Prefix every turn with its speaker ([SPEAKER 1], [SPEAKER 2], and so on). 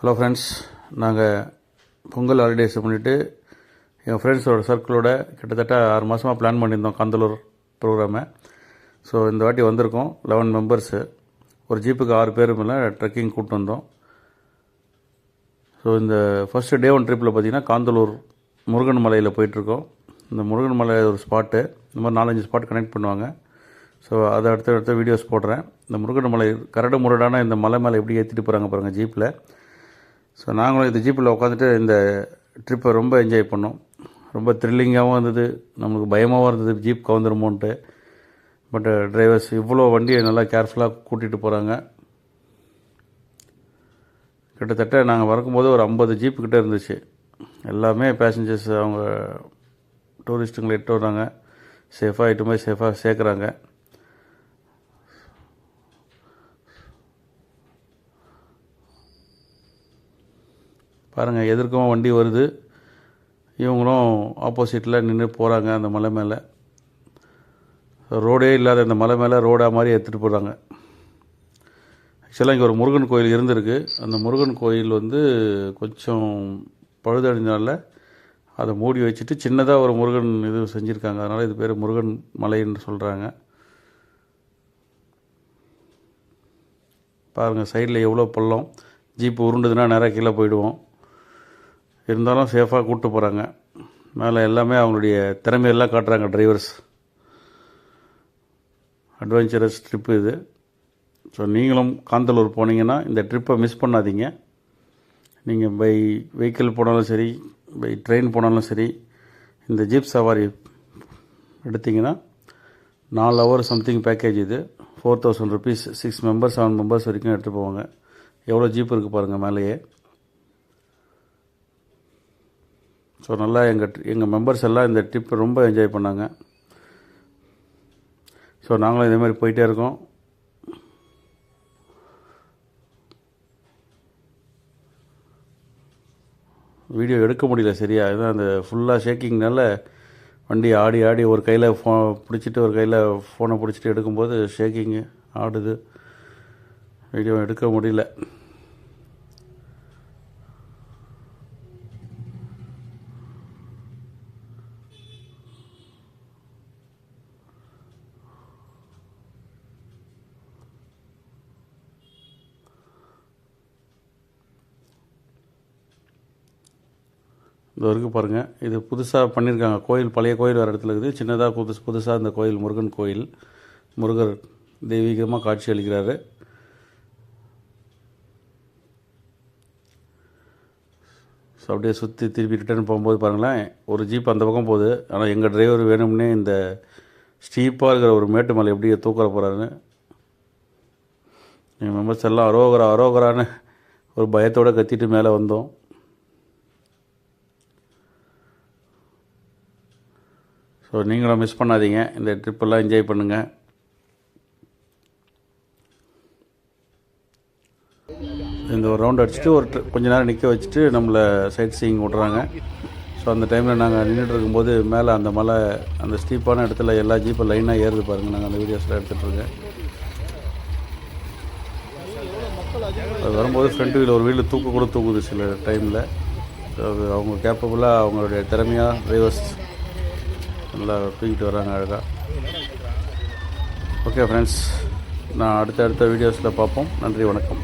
[SPEAKER 1] Hello friends, நாங்கள் பொங்கல் ஹாலிடேஸை முன்னிட்டு எங்கள் ஃப்ரெண்ட்ஸோட சர்க்கிளோட கிட்டத்தட்ட 6 மாதமாக பிளான் பண்ணியிருந்தோம் காந்தலூர் ப்ரோக்ராமை. ஸோ இந்த வாட்டி வந்திருக்கோம் 11 மெம்பர்ஸு. ஒரு ஜீப்புக்கு 6 பேர் மேலே ட்ரெக்கிங் கூப்பிட்டு வந்தோம். ஸோ இந்த ஃபஸ்ட்டு டே 1 ட்ரிப்பில் பார்த்திங்கன்னா காந்தலூர் முருகன் மலையில் போயிட்டுருக்கோம். இந்த முருகன் மலை ஒரு ஸ்பாட்டு, இந்த மாதிரி 4-5 ஸ்பாட் கனெக்ட் பண்ணுவாங்க. ஸோ அதை அடுத்த வீடியோஸ் போடுறேன். இந்த முருகன் மலை கரடு முரடான இந்த மலை மேலே எப்படி ஏற்றிட்டு போகிறாங்க பாருங்கள் ஜீப்பில். ஸோ நாங்களும் இந்த ஜீப்பில் உட்காந்துட்டு இந்த ட்ரிப்பை ரொம்ப என்ஜாய் பண்ணோம். ரொம்ப த்ரில்லிங்காகவும் இருந்தது, நம்மளுக்கு பயமாகவும் இருந்தது ஜீப் கவுந்துருமோன்ட்டு. பட் டிரைவர்ஸ் இவ்வளோ வண்டியை நல்லா கேர்ஃபுல்லாக கூட்டிகிட்டு போகிறாங்க. கிட்டத்தட்ட நாங்கள் வரக்கும்போது ஒரு 50 ஜீப்புக்கிட்ட இருந்துச்சு. எல்லாமே பேசஞ்சர்ஸ், அவங்க டூரிஸ்ட்டுங்களை இட்டு வர்றாங்க, சேஃபாக இட்டு போய் சேஃபாக சேர்க்குறாங்க. பாருங்கள், எதிர்க்கவும் வண்டி வருது, இவங்களும் ஆப்போசிட்டில் நின்று போகிறாங்க. அந்த மலை மேலே ரோடே இல்லாத இந்த மலை மேலே ரோடாக மாதிரி எடுத்துகிட்டு போகிறாங்க. ஆக்சுவலாக இங்கே ஒரு முருகன் கோயில் இருந்திருக்கு. அந்த முருகன் கோயில் கொஞ்சம் பழுதடைஞ்சனால அதை மூடி வச்சுட்டு சின்னதாக ஒரு முருகன் இது செஞ்சுருக்காங்க. அதனால் இது பேர் முருகன் மலைன்னு சொல்கிறாங்க. பாருங்கள், சைடில் எவ்வளோ பள்ளம், ஜீப்பு உருண்டுதுன்னா நேராக கீழே போயிடுவோம். இருந்தாலும் சேஃபாக கூப்பிட்டு போகிறாங்க. மேலே எல்லாமே அவங்களுடைய திறமையெல்லாம் காட்டுறாங்க டிரைவர்ஸ். அட்வென்ச்சரஸ் ட்ரிப்பு இது. ஸோ நீங்களும் காந்தலூர் போனீங்கன்னா இந்த ட்ரிப்பை மிஸ் பண்ணாதீங்க. நீங்கள் பை வெஹிக்கிள் போனாலும் சரி, பை ட்ரெயின் போனாலும் சரி, இந்த ஜீப் சவாரி எடுத்திங்கன்னா 4 ஹவர் சம்திங் பேக்கேஜ் இது. 4000 rupees. 6 மெம்பர்ஸ் 7 மெம்பர்ஸ் வரைக்கும் எடுத்துகிட்டு போவாங்க. எவ்வளோ ஜீப் இருக்குது பாருங்கள் மேலேயே. ஸோ நல்லா எங்கள் மெம்பர்ஸ் எல்லாம் இந்த ட்ரிப்பை ரொம்ப என்ஜாய் பண்ணாங்க. ஸோ நாங்களும் இதே மாதிரி போயிட்டே இருக்கோம். வீடியோ எடுக்க முடியல சரியா, இதுதான் அந்த ஃபுல்லாக ஷேக்கிங்னால வண்டி ஆடி ஆடி ஒரு கையில் பிடிச்சிட்டு ஒரு கையில் ஃபோனை பிடிச்சிட்டு எடுக்கும்போது ஷேக்கிங்கு ஆடுது, வீடியோ எடுக்க முடியல. இது வரைக்கும் பாருங்கள், இது புதுசாக பண்ணியிருக்காங்க கோயில். பழைய கோயில் வேறு இடத்துல இருக்குது. சின்னதாக புதுசாக இந்த கோயில் முருகன் கோயில். முருகர் தெய்வீகமாக காட்சி அளிக்கிறாரு. ஸோ அப்படியே சுற்றி திருப்பி ரிட்டர்ன் போகும்போது பாருங்களேன், ஒரு ஜீப் அந்த பக்கம் போகுது. ஆனால் எங்கள் டிரைவர் வேணும்னே இந்த ஸ்டீப்பாக இருக்கிற ஒரு மேட்டு மலை எப்படி தூக்கிற போகிறாருன்னு. எங்கள் மெம்பர்ஸ் எல்லாம் அரோகரான்னு ஒரு பயத்தோடு கத்திட்டு மேலே வந்தோம். ஸோ நீங்களும் மிஸ் பண்ணாதீங்க, இந்த ட்ரிப்பெல்லாம் என்ஜாய் பண்ணுங்கள். இந்த ஒரு ரவுண்ட் அடிச்சுட்டு கொஞ்ச நேரம் நிற்க வச்சுட்டு நம்மளை சைட் சீயிங் விட்றாங்க. ஸோ அந்த டைமில் நாங்கள் நின்றுட்டு இருக்கும்போது மேலே அந்த மலை, அந்த ஸ்டீப்பான இடத்துல எல்லா ஜீப்பும் லைனாக ஏறுது பாருங்கள். நாங்கள் அந்த வீடியோஸில் எடுத்துகிட்ருக்கேன். அது வரும்போது ஃப்ரண்ட் வீல் ஒரு வீல் தூக்குது சில டைமில். அது அவங்க கேப்பபுளாக, அவங்களுடைய திறமையாக டிரைவர்ஸ் நல்லா தூக்கிட்டு வராங்க அழகாக. ஓகே ஃப்ரெண்ட்ஸ், நான் அடுத்த வீடியோஸில் பார்ப்போம். நன்றி, வணக்கம்.